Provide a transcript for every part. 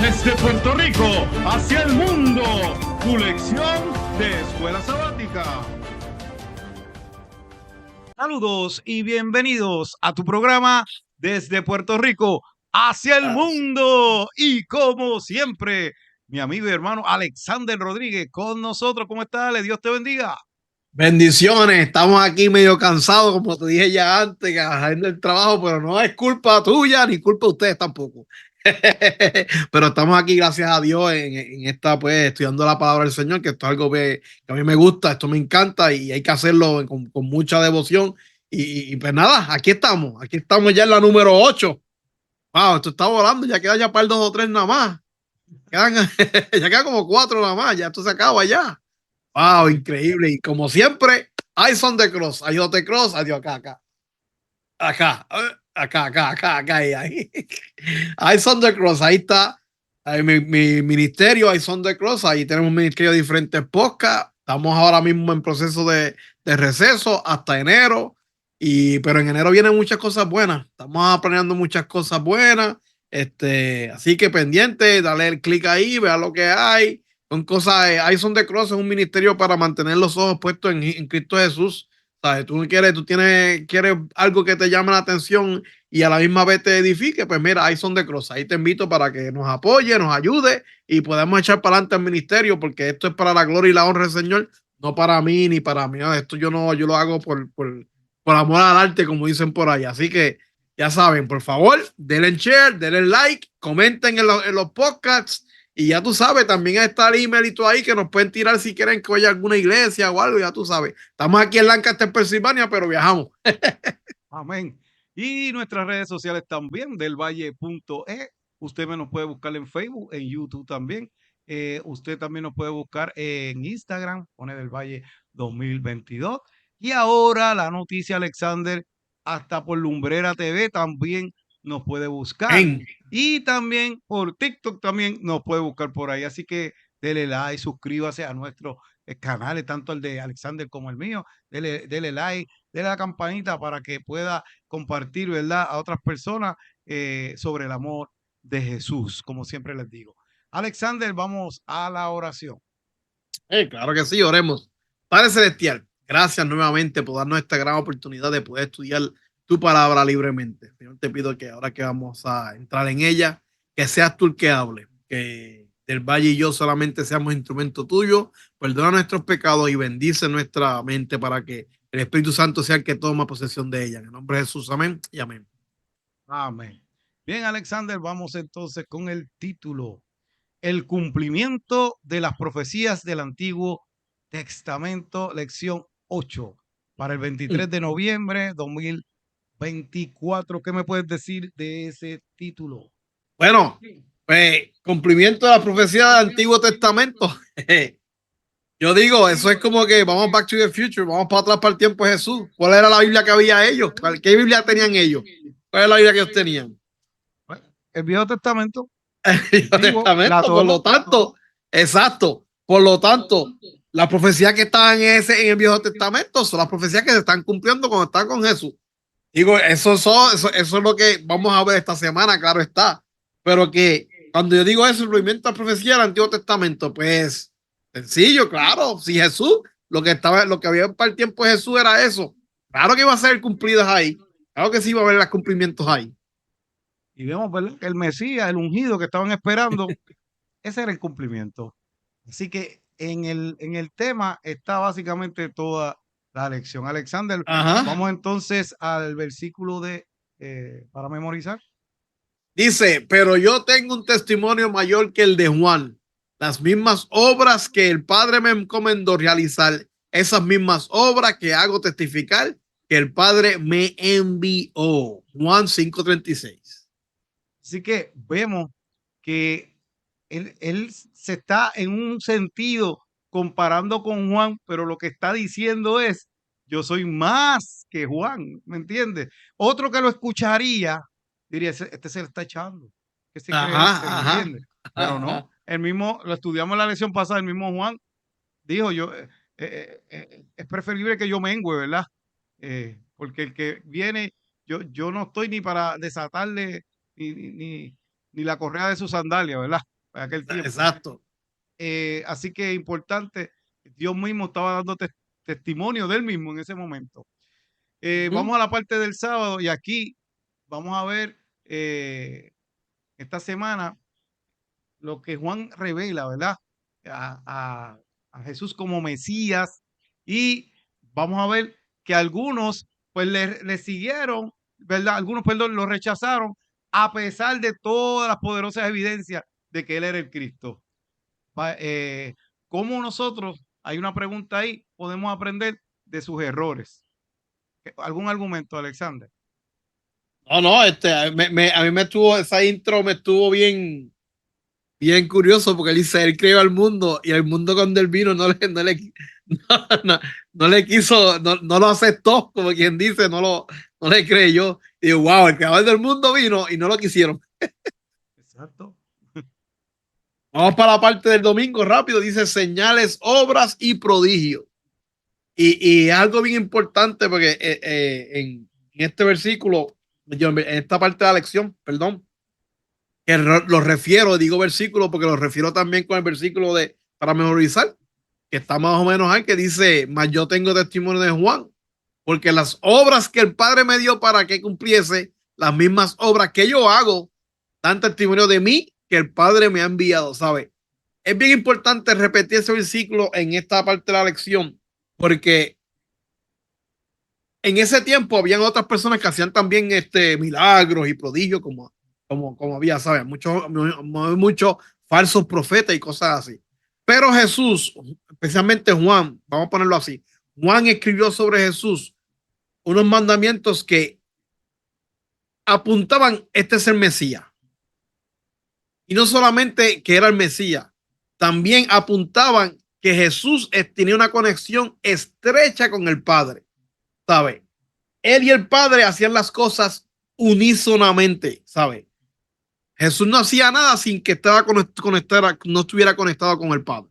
Desde Puerto Rico hacia el mundo, tu lección de escuela sabática. Saludos y bienvenidos a tu programa Desde Puerto Rico hacia el mundo. Y como siempre, mi amigo y hermano Alexander Rodríguez con nosotros. ¿Cómo estás, Ale? Dios te bendiga. Bendiciones, estamos aquí medio cansados, como te dije ya antes, haciendo el trabajo, pero no es culpa tuya ni culpa de ustedes tampoco. Pero estamos aquí, gracias a Dios, en esta, pues, estudiando la palabra del Señor, que esto es algo que a mí me gusta, esto me encanta y hay que hacerlo con mucha devoción. Y pues nada, aquí estamos ya en la número 8. Wow, esto está volando, ya queda ya para el 2 o 3 nada más. Quedan, ya queda como 4 nada más, ya esto se acaba ya. Wow, increíble. Y como siempre, Eyes on the Cross, ayúdate cross, adiós acá, ahí. Eyes on the Cross, ahí está. Ahí mi ministerio, Eyes on the Cross, ahí tenemos un ministerio de diferentes podcasts. Estamos ahora mismo en proceso de receso hasta enero. Pero en enero vienen muchas cosas buenas. Estamos planeando muchas cosas buenas. Así que pendiente, dale el clic ahí, vea lo que hay. Son cosas, Eyes on the Cross es un ministerio para mantener los ojos puestos en Cristo Jesús. ¿Sabes? Quieres algo que te llame la atención y a la misma vez te edifique, pues mira, ahí son de Cross. Ahí te invito para que nos apoye, nos ayude y podamos echar para adelante el ministerio, porque esto es para la gloria y la honra del Señor, no para mí ni para mí. Esto yo lo hago por amor al arte, como dicen por ahí. Así que ya saben, por favor, denle share, denle like, comenten en los podcasts. Y ya tú sabes, también está el email y todo ahí que nos pueden tirar si quieren que vaya a alguna iglesia o algo, ya tú sabes. Estamos aquí en Lancaster, Pensilvania, pero viajamos. Amén. Y nuestras redes sociales también, delvalle.e. Usted me nos puede buscar en Facebook, en YouTube también. Usted también nos puede buscar en Instagram, pone Del Valle 2022. Y ahora la noticia, Alexander, hasta por Lumbrera TV también nos puede buscar. En, Y también por TikTok también nos puede buscar por ahí. Así que dele like, suscríbase a nuestros canales, tanto el de Alexander como el mío. Dele like, dele la campanita para que pueda compartir, ¿verdad?, a otras personas sobre el amor de Jesús, como siempre les digo. Alexander, vamos a la oración. claro que sí, oremos. Padre Celestial, gracias nuevamente por darnos esta gran oportunidad de poder estudiar tu palabra libremente. Señor, te pido que ahora que vamos a entrar en ella, que seas tú el que hable, que Del Valle y yo solamente seamos instrumento tuyo. Perdona nuestros pecados y bendice nuestra mente para que el Espíritu Santo sea el que toma posesión de ella. En el nombre de Jesús, amén y amén. Amén. Bien, Alexander, vamos entonces con el título: El cumplimiento de las profecías del Antiguo Testamento, lección 8, para el 23 de noviembre 2024. ¿Qué me puedes decir de ese título? Bueno, pues cumplimiento de la profecía del Antiguo Testamento. Yo digo, eso es como que vamos back to the future, vamos para atrás para el tiempo de Jesús. ¿Cuál era la Biblia que había ellos? ¿Qué Biblia tenían ellos? ¿Cuál es la Biblia que ellos tenían? Bueno, el Viejo Testamento, El antiguo, la Testamento, por Torá. lo tanto, exacto, por lo tanto, las profecías que estaban en el Viejo Testamento son las profecías que se están cumpliendo cuando están con Jesús. Digo, eso es lo que vamos a ver esta semana, claro está. Pero que cuando yo digo eso, el cumplimiento de la profecía del Antiguo Testamento, pues sencillo, claro. Si Jesús, lo que había para el tiempo de Jesús era eso. Claro que iba a ser cumplidas ahí. Claro que sí iba a haber los cumplimientos ahí. Y vemos, ¿verdad?, que el Mesías, el ungido que estaban esperando, ese era el cumplimiento. Así que en el tema está básicamente toda la lección. Alexander, Ajá. vamos entonces al versículo para memorizar. Dice, pero yo tengo un testimonio mayor que el de Juan. Las mismas obras que el Padre me encomendó realizar, esas mismas obras que hago testificar que el Padre me envió. Juan 5:36. Así que vemos que él se está en un sentido comparando con Juan, pero lo que está diciendo es: yo soy más que Juan, ¿me entiendes? Otro que lo escucharía diría: Este se le está echando, que se cree Ajá, este, ¿me ajá, entiendes? Pero no, ajá. el mismo, lo estudiamos en la lección pasada, el mismo Juan dijo: es preferible que yo mengüe, ¿verdad? Porque el que viene, yo no estoy ni para desatarle, ni, ni, ni la correa de su sandalia, ¿verdad? Para aquel tiempo. Exacto. Así que importante, Dios mismo estaba dando testimonio de él mismo en ese momento. Ujú. Vamos a la parte del sábado y aquí vamos a ver esta semana lo que Juan revela, ¿verdad? A, a Jesús como Mesías y vamos a ver que algunos pues le siguieron, ¿verdad? Algunos, perdón, lo rechazaron a pesar de todas las poderosas evidencias de que él era el Cristo. ¿Cómo nosotros, hay una pregunta ahí, podemos aprender de sus errores? ¿Algún argumento, Alexander? No, no, a mí me estuvo, esa intro me estuvo bien curioso porque él dice, él creó al mundo y el mundo cuando él vino no, no le quiso, no lo aceptó, como quien dice, no le creyó. Y digo, wow, el creador del mundo vino y no lo quisieron. Exacto. Vamos para la parte del domingo rápido, dice señales, obras y prodigios. Y es algo bien importante porque en este versículo, en esta parte de la lección, perdón, que lo refiero, digo versículo porque lo refiero también con el versículo de para memorizar, que está más o menos ahí, que dice, mas yo tengo testimonio de Juan, porque las obras que el Padre me dio para que cumpliese, las mismas obras que yo hago, dan testimonio de mí que el Padre me ha enviado, ¿sabe? Es bien importante repetir ese versículo en esta parte de la lección, porque en ese tiempo habían otras personas que hacían también milagros y prodigios, como había, ¿sabes? Muchos falsos profetas y cosas así. Pero Jesús, especialmente Juan, vamos a ponerlo así, Juan escribió sobre Jesús unos mandamientos que apuntaban, este es el Mesías. Y no solamente que era el Mesías, también apuntaban que Jesús tenía una conexión estrecha con el Padre, ¿sabe? Él y el Padre hacían las cosas unísonamente, ¿sabe? Jesús no hacía nada sin que no estuviera conectado con el Padre,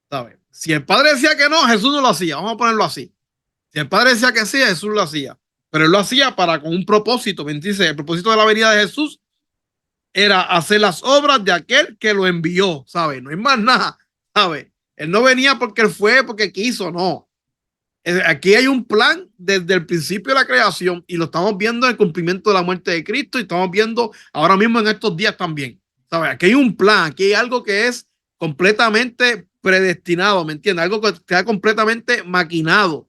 ¿sabe? Si el Padre decía que no, Jesús no lo hacía, vamos a ponerlo así. Si el Padre decía que sí, Jesús lo hacía, pero él lo hacía para con un propósito, ¿me entiendes? El propósito de la venida de Jesús era hacer las obras de aquel que lo envió, ¿sabe? No hay más nada, ¿sabe? Él no venía porque él fue, porque quiso, no. Aquí hay un plan desde el principio de la creación y lo estamos viendo en el cumplimiento de la muerte de Cristo y estamos viendo ahora mismo en estos días también. ¿Sabes? Aquí hay un plan, aquí hay algo que es completamente predestinado, ¿me entiendes? Algo que está completamente maquinado.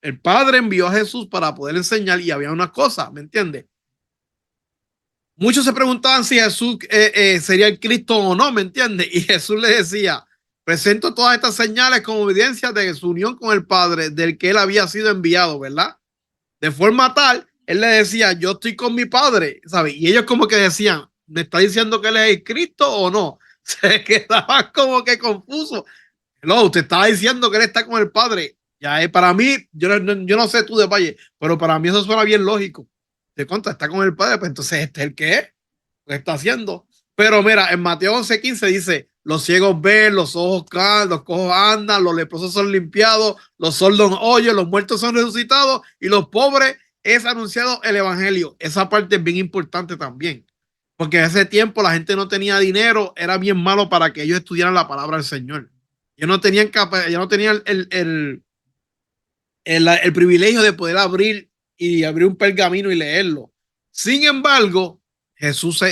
El Padre envió a Jesús para poder enseñar y había unas cosas, ¿me entiendes? Muchos se preguntaban si Jesús sería el Cristo o no, ¿me entiendes? Y Jesús le decía, presento todas estas señales como evidencia de su unión con el Padre, del que él había sido enviado, ¿verdad? De forma tal, él le decía, yo estoy con mi Padre, ¿sabes? Y ellos como que decían, ¿me está diciendo que él es el Cristo o no? Se quedaban como que confusos. No, usted estaba diciendo que él está con el Padre. Ya para mí, yo no sé tú de Valle, pero para mí eso suena bien lógico. De cuánto está con el Padre, pues entonces este es el que es, lo está haciendo. Pero mira, en Mateo 11:15 dice, los ciegos ven, los ojos caen, los cojos andan, los leprosos son limpiados, los sordos oyen, los muertos son resucitados y los pobres es anunciado el evangelio. Esa parte es bien importante también, porque en ese tiempo la gente no tenía dinero, era bien malo para que ellos estudiaran la palabra del Señor. Ellos no tenían el privilegio de poder abrir un pergamino y leerlo. Sin embargo, Jesús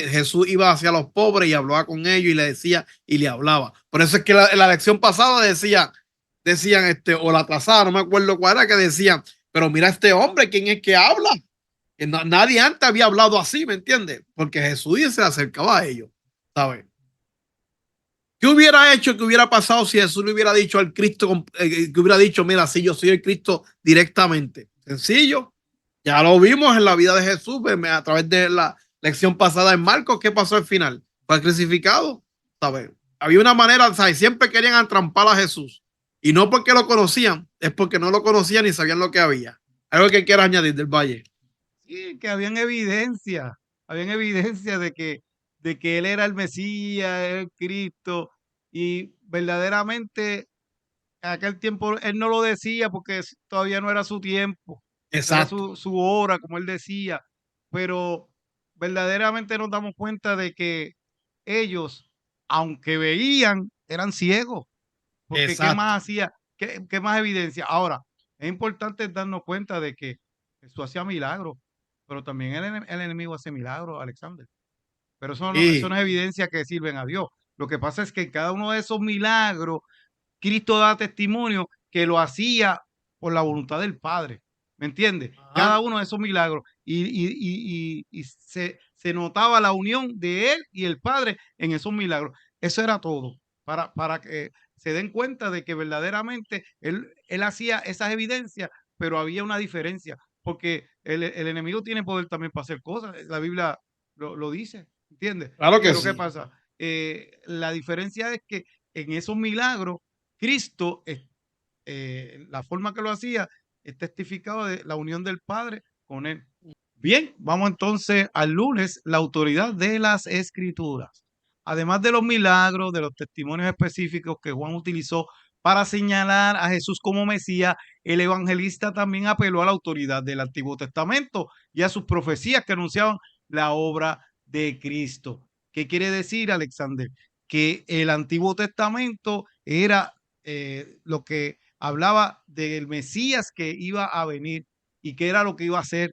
iba hacia los pobres y hablaba con ellos y le decía y le hablaba. Por eso es que en la lección pasada decían, o la trazada, no me acuerdo cuál era, que decían, pero mira este hombre, ¿quién es que habla? Que nadie antes había hablado así, ¿me entiendes? Porque Jesús se acercaba a ellos, ¿sabes? ¿Qué hubiera hecho, qué hubiera pasado si Jesús le hubiera dicho al Cristo, que hubiera dicho, mira, sí, yo soy el Cristo directamente? Sencillo. Ya lo vimos en la vida de Jesús a través de la lección pasada en Marcos. ¿Qué pasó al final? Fue crucificado, ¿sabes? Había una manera, ¿sabes? Siempre querían atrampar a Jesús. Y no porque lo conocían, es porque no lo conocían ni sabían lo que había. Algo que quieras añadir del Valle. Sí, que habían evidencia de que él era el Mesías, el Cristo, y verdaderamente en aquel tiempo él no lo decía porque todavía no era su tiempo, no era Exacto. su hora, como él decía, pero verdaderamente nos damos cuenta de que ellos, aunque veían, eran ciegos, porque ¿qué Exacto. más hacía? ¿Qué más evidencia? Ahora, es importante darnos cuenta de que Jesús hacía milagros, pero también el enemigo hace milagros, Alexander. Pero eso no Sí. es evidencia que sirven a Dios. Lo que pasa es que en cada uno de esos milagros Cristo da testimonio que lo hacía por la voluntad del Padre, ¿me entiendes? Ajá. Cada uno de esos milagros y se notaba la unión de él y el Padre en esos milagros. Eso era todo, para que se den cuenta de que verdaderamente él hacía esas evidencias, pero había una diferencia, porque el enemigo tiene poder también para hacer cosas, la Biblia lo dice, ¿entiendes? Claro que Pero ¿qué sí. pasa? La diferencia es que en esos milagros Cristo, la forma que lo hacía, es testificado de la unión del Padre con él. Bien, vamos entonces al lunes, la autoridad de las escrituras. Además de los milagros, de los testimonios específicos que Juan utilizó para señalar a Jesús como Mesías, el evangelista también apeló a la autoridad del Antiguo Testamento y a sus profecías que anunciaban la obra de Cristo. ¿Qué quiere decir, Alexander? Que el Antiguo Testamento era lo que hablaba del Mesías que iba a venir y qué era lo que iba a hacer,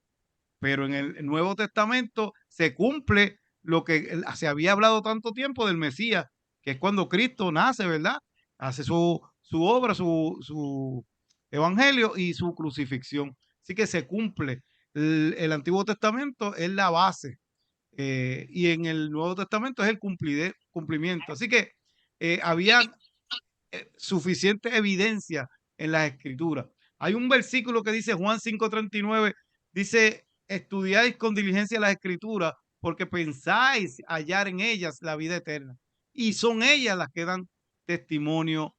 pero en el Nuevo Testamento se cumple lo que se había hablado tanto tiempo del Mesías, que es cuando Cristo nace, ¿verdad? Hace su obra, su evangelio y su crucifixión. Así que se cumple. El Antiguo Testamento es la base y en el Nuevo Testamento es el cumplimiento. Así que había suficiente evidencia en las escrituras. Hay un versículo que dice Juan 5:39, dice, estudiáis con diligencia las escrituras porque pensáis hallar en ellas la vida eterna. Y son ellas las que dan testimonio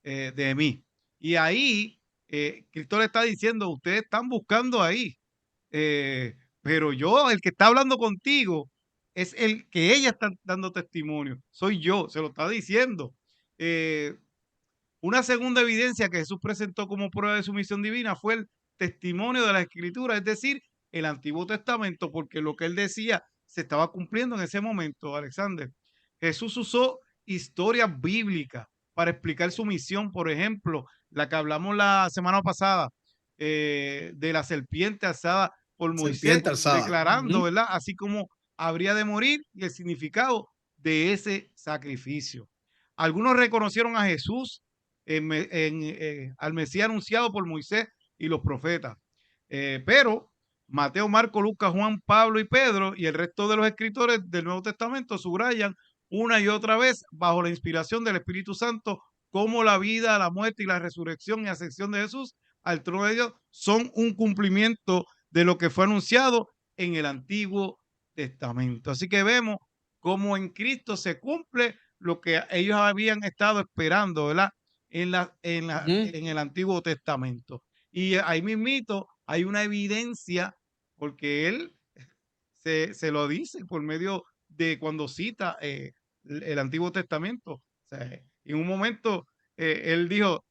de mí. Y ahí Cristo le está diciendo, ustedes están buscando ahí, pero yo, el que está hablando contigo, es el que ella está dando testimonio. Soy yo, se lo está diciendo. Eh, una segunda evidencia que Jesús presentó como prueba de su misión divina fue el testimonio de la Escritura, es decir, el Antiguo Testamento, porque lo que él decía se estaba cumpliendo en ese momento, Alexander. Jesús usó historias bíblicas para explicar su misión, por ejemplo, la que hablamos la semana pasada, de la serpiente alzada por Moisés, Serpiente alzada. declarando, Ujú. ¿verdad? Así como habría de morir y el significado de ese sacrificio. Algunos reconocieron a Jesús al Mesías anunciado por Moisés y los profetas. Pero Mateo, Marco, Lucas, Juan, Pablo y Pedro y el resto de los escritores del Nuevo Testamento subrayan una y otra vez bajo la inspiración del Espíritu Santo cómo la vida, la muerte y la resurrección y ascensión de Jesús al trono de Dios son un cumplimiento de lo que fue anunciado en el Antiguo Testamento. Así que vemos cómo en Cristo se cumple lo que ellos habían estado esperando, ¿verdad? Ujú. En el Antiguo Testamento. Y ahí mismito hay una evidencia, porque él se lo dice por medio de cuando cita el Antiguo Testamento. O sea, en un momento él dijo,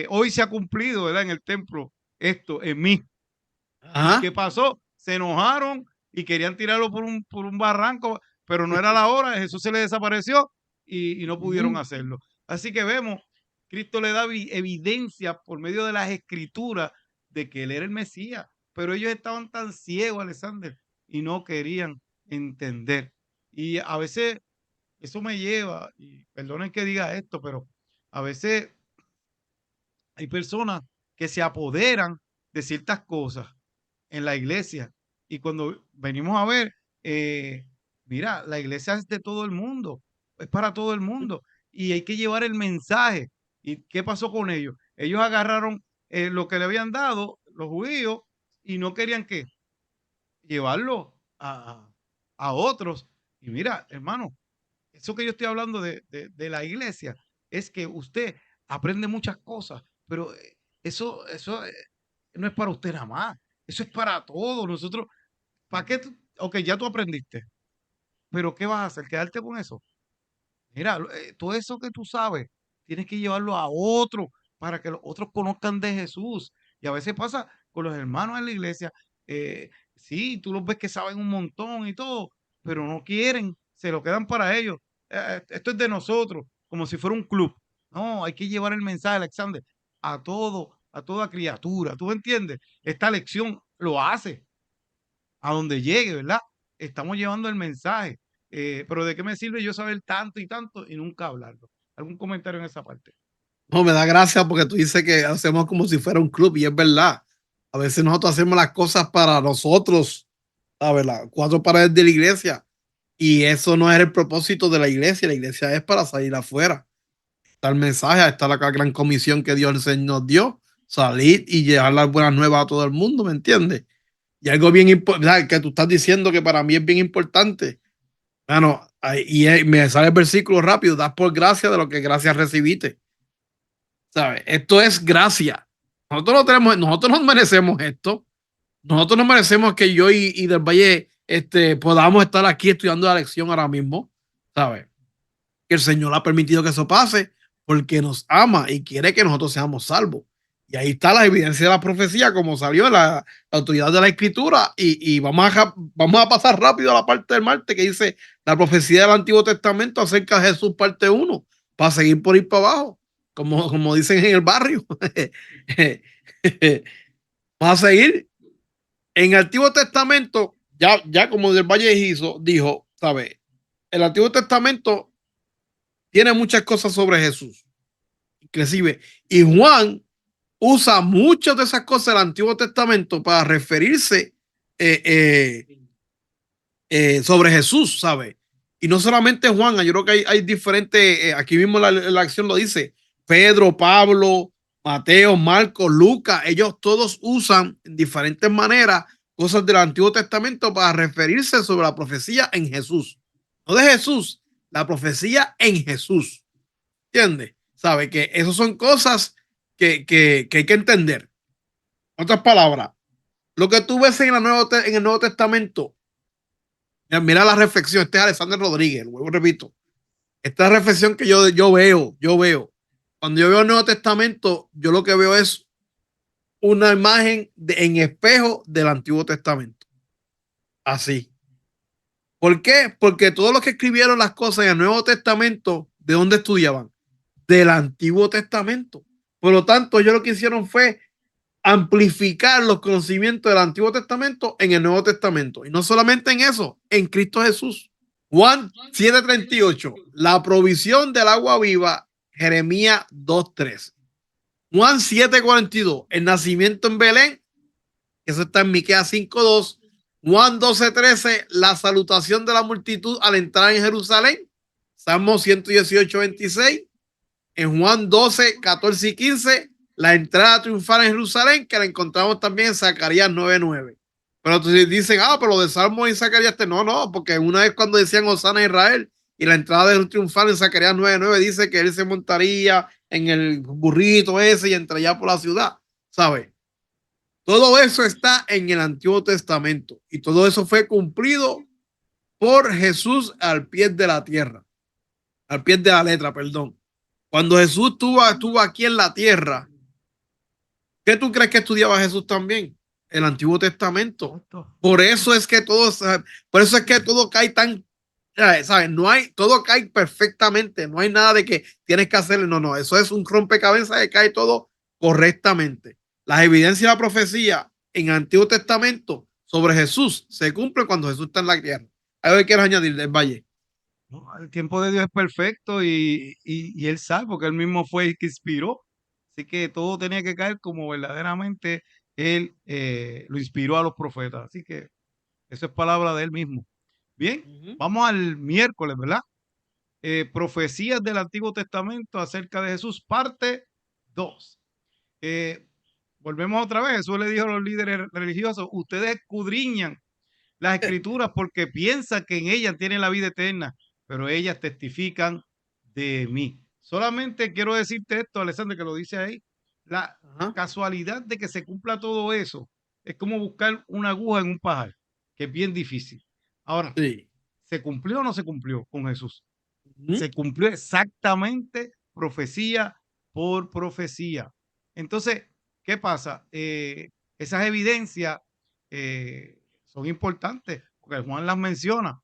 hoy se ha cumplido, ¿verdad? En el templo esto en mí. ¿Y qué Ajá. pasó? Se enojaron y querían tirarlo por un barranco, pero no era la hora, Jesús se le desapareció y no pudieron Ujú. hacerlo. Así que vemos, Cristo le da evidencia por medio de las escrituras de que él era el Mesías, pero ellos estaban tan ciegos, Alexander, y no querían entender. Y a veces eso me lleva, y perdonen que diga esto, pero a veces hay personas que se apoderan de ciertas cosas en la iglesia. Y cuando venimos a ver, eh, mira, la iglesia es de todo el mundo, es para todo el mundo. Y hay que llevar el mensaje. ¿Y qué pasó con ellos? Ellos agarraron lo que le habían dado los judíos y no querían que llevarlo a otros. Y mira, hermano, eso que yo estoy hablando de la iglesia es que usted aprende muchas cosas, pero eso no es para usted nada más, eso es para todos. Nosotros, ¿para qué? Ok, ya tú aprendiste, pero ¿qué vas a hacer? ¿Quedarte con eso? Mira, todo eso que tú sabes, tienes que llevarlo a otros para que los otros conozcan de Jesús. Y a veces pasa con los hermanos en la iglesia, sí, tú los ves que saben un montón y todo, pero no quieren, se lo quedan para ellos. Esto es de nosotros, como si fuera un club. No, hay que llevar el mensaje, Alexander, a todo, a toda criatura. ¿Tú entiendes? Esta lección lo hace a donde llegue, ¿verdad? Estamos llevando el mensaje. Pero ¿de qué me sirve yo saber tanto y tanto y nunca hablarlo? ¿Algún comentario en esa parte? No, me da gracia porque tú dices que hacemos como si fuera un club y es verdad. A veces nosotros hacemos las cosas para nosotros, ¿sabes? Las cuatro paredes de la iglesia. Y eso no es el propósito de la iglesia. La iglesia es para salir afuera. Está el mensaje, está la gran comisión que Dios nos dio, salir y llevar las buenas nuevas a todo el mundo, ¿me entiendes? Y algo bien importante que tú estás diciendo que para mí es bien importante. Bueno, me sale el versículo rápido, das por gracia de lo que gracias recibiste. ¿Sabes? Esto es gracia. Nosotros no tenemos, nosotros no merecemos esto. Nosotros no merecemos que yo y del Valle podamos estar aquí estudiando la lección ahora mismo. ¿Sabes? Que el Señor ha permitido que eso pase porque nos ama y quiere que nosotros seamos salvos. Y ahí está la evidencia de la profecía, como salió la autoridad de la escritura. Y vamos a pasar rápido a la parte del martes que dice la profecía del Antiguo Testamento acerca de Jesús, parte uno, para seguir por ir para abajo, como dicen en el barrio. Vamos a seguir. En el Antiguo Testamento, ya como del Valle hizo, dijo, ¿sabe? El Antiguo Testamento tiene muchas cosas sobre Jesús, inclusive. Y Juan usa muchas de esas cosas del Antiguo Testamento para referirse eh, eh, sobre Jesús, ¿sabe? Y no solamente Juan, yo creo que hay diferentes, aquí mismo la acción lo dice, Pedro, Pablo, Mateo, Marcos, Lucas, ellos todos usan en diferentes maneras cosas del Antiguo Testamento para referirse sobre la profecía en Jesús. No de Jesús, la profecía en Jesús. ¿Entiendes? ¿Sabe? Que esas son cosas que hay que entender. En otras palabras, lo que tú ves en el Nuevo Testamento, mira la reflexión, este es Alexander Rodríguez, luego repito, esta reflexión que yo veo. Cuando yo veo el Nuevo Testamento, yo lo que veo es una imagen en espejo del Antiguo Testamento. Así. ¿Por qué? Porque todos los que escribieron las cosas en el Nuevo Testamento, ¿de dónde estudiaban? Del Antiguo Testamento. Por lo tanto, ellos lo que hicieron fue amplificar los conocimientos del Antiguo Testamento en el Nuevo Testamento. Y no solamente en eso, en Cristo Jesús. Juan 7:38, la provisión del agua viva, Jeremías 2:13. Juan 7:42, el nacimiento en Belén, eso está en Miqueas 5:2. Juan 12:13, la salutación de la multitud al entrar en Jerusalén. Salmo 118:26. En Juan 12:14 y 15, la entrada triunfal en Jerusalén, que la encontramos también en Zacarías 9:9. Pero entonces dicen, pero de Salmo y Zacarías, no, porque una vez cuando decían Osana a Israel y la entrada de triunfal en Zacarías 9:9 dice que él se montaría en el burrito ese y entraría por la ciudad, ¿sabes? Todo eso está en el Antiguo Testamento y todo eso fue cumplido por Jesús al pie de la tierra, al pie de la letra, perdón. Cuando Jesús estuvo aquí en la tierra, ¿qué tú crees que estudiaba Jesús también? El Antiguo Testamento. Por eso es que todo cae tan, ¿sabes? No hay, todo cae perfectamente. No hay nada de que tienes que hacerle. No. Eso es un rompecabezas que cae todo correctamente. Las evidencias de la profecía en el Antiguo Testamento sobre Jesús se cumplen cuando Jesús está en la tierra. ¿Algo que quieres añadir del Valle? No, el tiempo de Dios es perfecto y Él sabe, porque Él mismo fue el que inspiró. Así que todo tenía que caer como verdaderamente Él lo inspiró a los profetas. Así que eso es palabra de Él mismo. Bien, Uh -huh. vamos al miércoles, ¿verdad? Profecías del Antiguo Testamento acerca de Jesús, parte 2. Volvemos otra vez. Jesús le dijo a los líderes religiosos: ustedes escudriñan las escrituras porque piensan que en ellas tienen la vida eterna, pero ellas testifican de mí. Solamente quiero decirte esto, Alexander, que lo dice ahí. La Ajá. casualidad de que se cumpla todo eso es como buscar una aguja en un pajar, que es bien difícil. Ahora, Sí. ¿se cumplió o no se cumplió con Jesús? Uh -huh. Se cumplió exactamente profecía por profecía. Entonces, ¿qué pasa? Esas evidencias son importantes, porque Juan las menciona.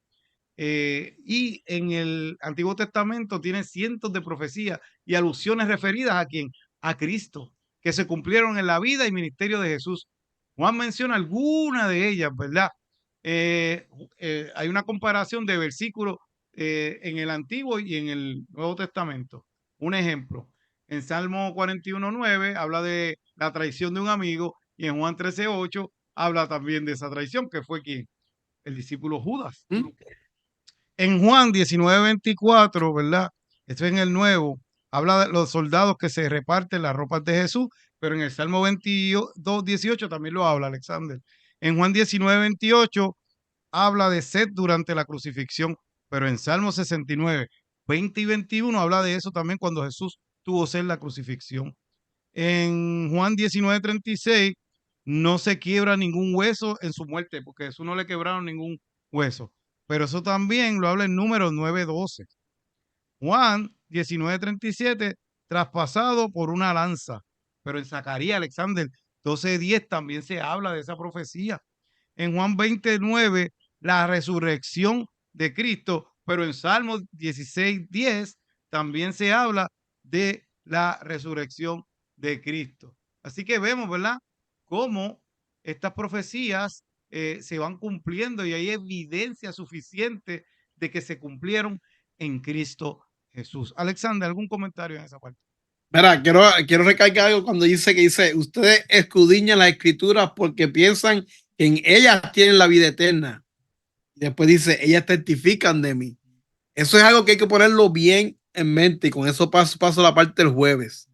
Y en el Antiguo Testamento tiene cientos de profecías y alusiones referidas a quién, a Cristo, que se cumplieron en la vida y ministerio de Jesús. Juan menciona alguna de ellas, ¿verdad? Hay una comparación de versículos en el Antiguo y en el Nuevo Testamento. Un ejemplo, en Salmo 41:9 habla de la traición de un amigo y en Juan 13:8 habla también de esa traición, que fue quién, el discípulo Judas. ¿Mm? En Juan 19:24, ¿verdad? Esto es en el Nuevo, habla de los soldados que se reparten las ropas de Jesús, pero en el Salmo 22:18 también lo habla Alexander. En Juan 19:28 habla de sed durante la crucifixión, pero en Salmo 69:20 y 21 habla de eso también cuando Jesús tuvo sed en la crucifixión. En Juan 19:36 no se quiebra ningún hueso en su muerte, porque a Jesús no le quebraron ningún hueso. Pero eso también lo habla en Números 9:12. Juan 19:37, traspasado por una lanza. Pero en Zacarías, Alexander 12:10 también se habla de esa profecía. En Juan 29, la resurrección de Cristo, pero en Salmos 16:10 también se habla de la resurrección de Cristo. Así que vemos, ¿verdad? Cómo estas profecías se van cumpliendo y hay evidencia suficiente de que se cumplieron en Cristo Jesús. Alexander, ¿algún comentario en esa parte? Mira, quiero recalcar algo cuando dice, ustedes escudriñan las escrituras porque piensan que en ellas tienen la vida eterna. Después dice, ellas testifican de mí. Eso es algo que hay que ponerlo bien en mente y con eso paso a la parte del jueves.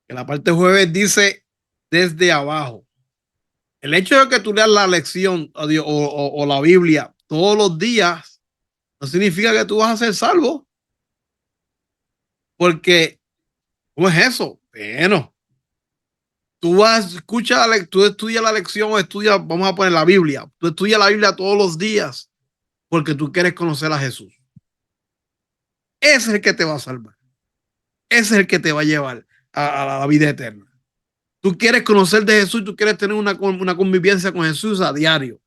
Que la parte del jueves dice desde abajo. El hecho de que tú leas la lección o la Biblia todos los días no significa que tú vas a ser salvo. Porque, ¿cómo es eso? Bueno, tú estudias la lección o estudias, vamos a poner la Biblia. Tú estudias la Biblia todos los días porque tú quieres conocer a Jesús. Ese es el que te va a salvar. Ese es el que te va a llevar a la vida eterna. Tú quieres conocer de Jesús, tú quieres tener una convivencia con Jesús a diario.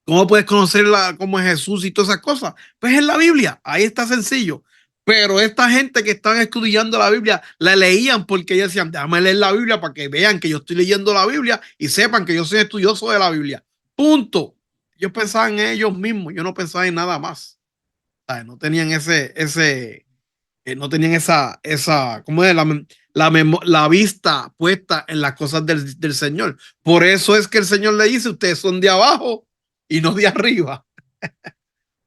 ¿Cómo puedes conocer cómo es Jesús y todas esas cosas? Pues en la Biblia, ahí está sencillo. Pero esta gente que están estudiando la Biblia, la leían porque ellos decían, déjame leer la Biblia para que vean que yo estoy leyendo la Biblia y sepan que yo soy estudioso de la Biblia. Punto. Yo pensaba en ellos mismos, yo no pensaba en nada más. ¿Sabes? No tenían no tenían ¿cómo es? La vista puesta en las cosas del Señor. Por eso es que el Señor le dice, ustedes son de abajo y no de arriba.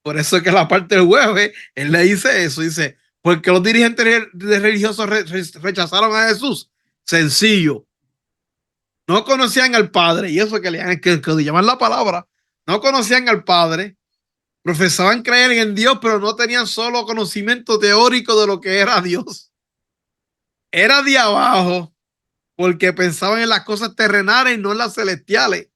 Por eso es que la parte del jueves, él le dice eso, dice, porque los dirigentes religiosos rechazaron a Jesús. Sencillo. No conocían al Padre, y eso que llaman la palabra, no conocían al Padre, profesaban creer en Dios, pero no tenían solo conocimiento teórico de lo que era Dios. Era de abajo, porque pensaban en las cosas terrenales y no en las celestiales.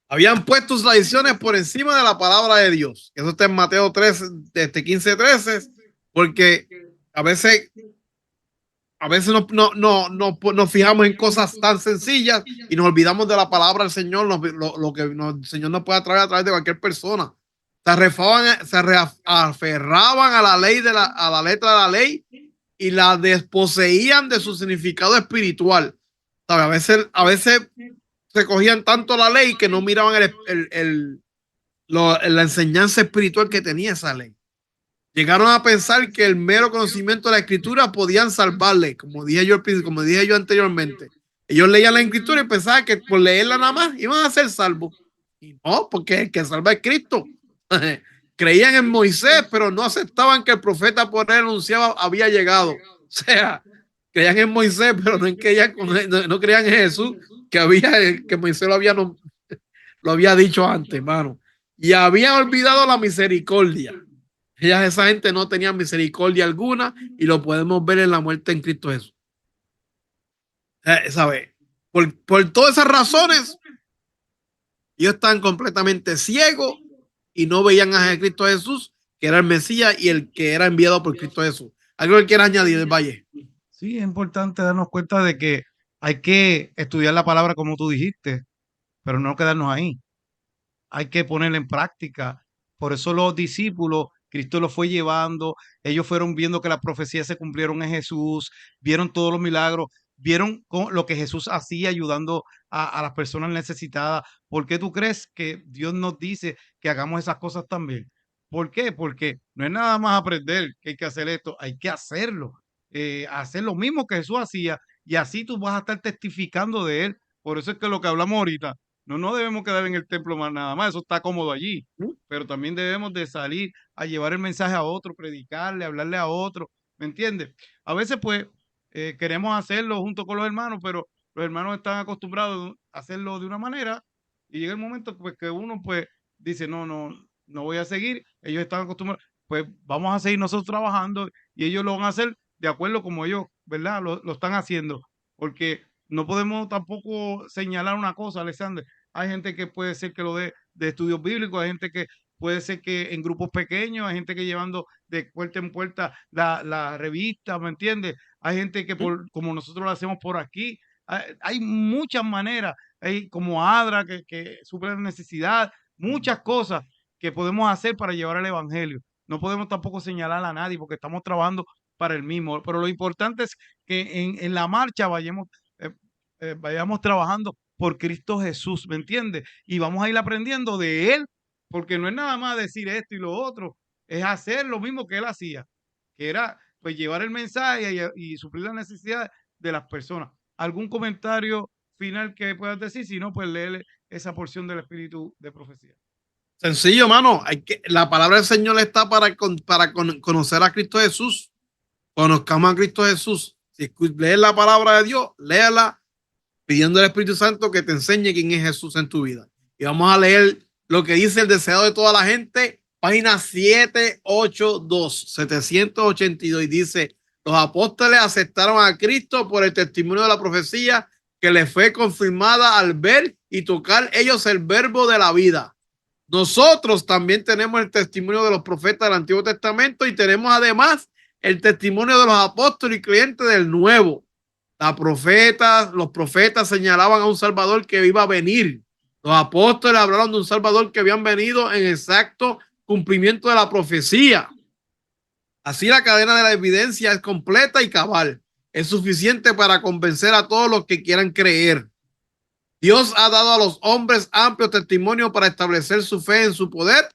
Habían puesto sus tradiciones por encima de la palabra de Dios. Eso está en Mateo 3, 15:13, porque a veces, nos fijamos en cosas tan sencillas y nos olvidamos de la palabra del Señor, lo que el Señor nos puede traer a través de cualquier persona. Se aferraban a la ley a la letra de la ley y la desposeían de su significado espiritual. ¿Sabe? A veces se cogían tanto la ley que no miraban la enseñanza espiritual que tenía esa ley. Llegaron a pensar que el mero conocimiento de la escritura podían salvarle, como dije yo anteriormente. Ellos leían la escritura y pensaban que por leerla nada más iban a ser salvos. Y no, porque el que salva es Cristo. Creían en Moisés, pero no aceptaban que el profeta por él anunciaba había llegado. O sea, creían en Moisés, pero no creían en Jesús, que Moisés lo había dicho antes, hermano. Y habían olvidado la misericordia. Esa gente no tenía misericordia alguna y lo podemos ver en la muerte en Cristo Jesús. ¿Sabe? Por todas esas razones, ellos estaban completamente ciegos y no veían a Cristo Jesús, que era el Mesías y el que era enviado por Cristo Jesús. ¿Algo que quiera añadir del Valle? Sí, es importante darnos cuenta de que hay que estudiar la palabra como tú dijiste, pero no quedarnos ahí. Hay que ponerla en práctica por eso los discípulos, Cristo los fue llevando, ellos fueron viendo que las profecías se cumplieron en Jesús, vieron todos los milagros, vieron lo que Jesús hacía ayudando a las personas necesitadas. ¿Por qué tú crees que Dios nos dice que hagamos esas cosas también? ¿Por qué? Porque no es nada más aprender que hay que hacer esto, hay que hacerlo. Hacer lo mismo que Jesús hacía y así tú vas a estar testificando de él. Por eso es que lo que hablamos ahorita, no debemos quedar en el templo más nada más, eso está cómodo allí, pero también debemos de salir a llevar el mensaje a otro, predicarle, hablarle a otro, ¿me entiendes? A veces pues queremos hacerlo junto con los hermanos, pero los hermanos están acostumbrados a hacerlo de una manera y llega el momento pues que uno pues dice, no voy a seguir, ellos están acostumbrados, pues vamos a seguir nosotros trabajando y ellos lo van a hacer de acuerdo como ellos, ¿verdad? Lo están haciendo, porque no podemos tampoco señalar una cosa, Alexander. Hay gente que puede ser que lo dé de estudios bíblicos, hay gente que puede ser que en grupos pequeños, hay gente que llevando de puerta en puerta la revista, ¿me entiendes? Hay gente que como nosotros lo hacemos por aquí, hay muchas maneras, hay como ADRA que suple la necesidad, muchas cosas que podemos hacer para llevar el evangelio. No podemos tampoco señalar a nadie porque estamos trabajando para el mismo, pero lo importante es que en la marcha vayamos trabajando por Cristo Jesús, ¿me entiendes? Y vamos a ir aprendiendo de Él, porque no es nada más decir esto y lo otro, es hacer lo mismo que Él hacía, que era pues llevar el mensaje y suplir las necesidades de las personas. ¿Algún comentario final que puedas decir? Si no, pues léele esa porción del espíritu de profecía. Sencillo, mano. La palabra del Señor está para conocer a Cristo Jesús. Conozcamos a Cristo Jesús. Si lees la palabra de Dios, léala pidiendo al Espíritu Santo que te enseñe quién es Jesús en tu vida. Y vamos a leer lo que dice el deseado de toda la gente, página 782. Y dice: los apóstoles aceptaron a Cristo por el testimonio de la profecía que les fue confirmada al ver y tocar ellos el verbo de la vida. Nosotros también tenemos el testimonio de los profetas del Antiguo Testamento y tenemos además el testimonio de los apóstoles y creyentes del Nuevo. Los profetas señalaban a un Salvador que iba a venir. Los apóstoles hablaron de un Salvador que habían venido en exacto cumplimiento de la profecía. Así la cadena de la evidencia es completa y cabal. Es suficiente para convencer a todos los que quieran creer. Dios ha dado a los hombres amplio testimonio para establecer su fe en su poder,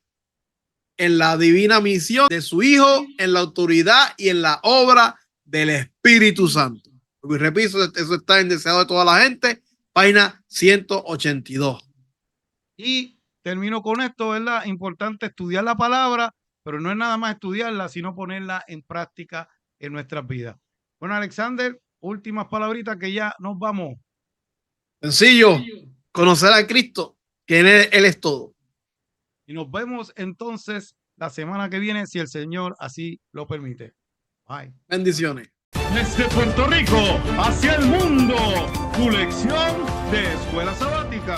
en la divina misión de su Hijo, en la autoridad y en la obra del Espíritu Santo. Y repito, eso está en Deseado de toda la gente, página 182. Y termino con esto, ¿verdad? Importante estudiar la palabra, pero no es nada más estudiarla, sino ponerla en práctica en nuestras vidas. Bueno, Alexander, últimas palabritas que ya nos vamos. Sencillo, conocer a Cristo, que Él es todo. Y nos vemos entonces la semana que viene, si el Señor así lo permite. Bye. Bendiciones. Desde Puerto Rico hacia el mundo, tu lección de escuela sabática.